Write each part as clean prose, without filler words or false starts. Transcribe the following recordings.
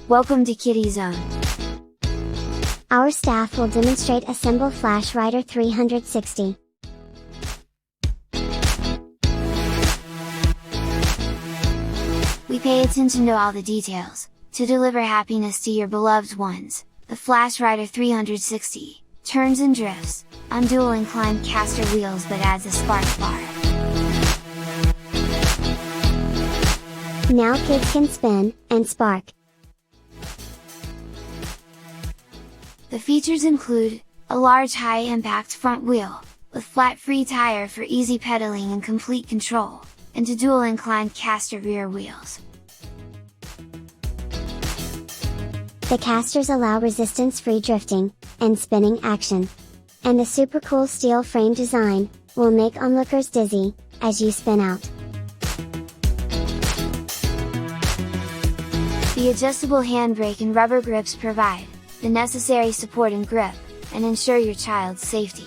Welcome to Kitty Zone. Our staff will demonstrate assemble Flash Writer 360. We pay attention to all the details, to deliver happiness to your beloved ones. The Flash Writer 360, turns and drifts, on dual inclined caster wheels that adds a spark bar. Now kids can spin, and spark. The features include, a large high-impact front wheel, with flat free tire for easy pedaling and complete control, and two dual inclined caster rear wheels. The casters allow resistance-free drifting, and spinning action. And the super cool steel frame design, will make onlookers dizzy, as you spin out. The adjustable handbrake and rubber grips provide the necessary support and grip, and ensure your child's safety.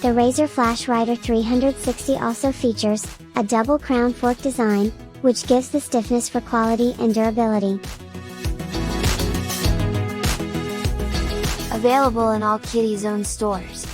The Razor Flash Writer 360 also features a double crown fork design, which gives the stiffness for quality and durability. Available in all Kitty Zone stores.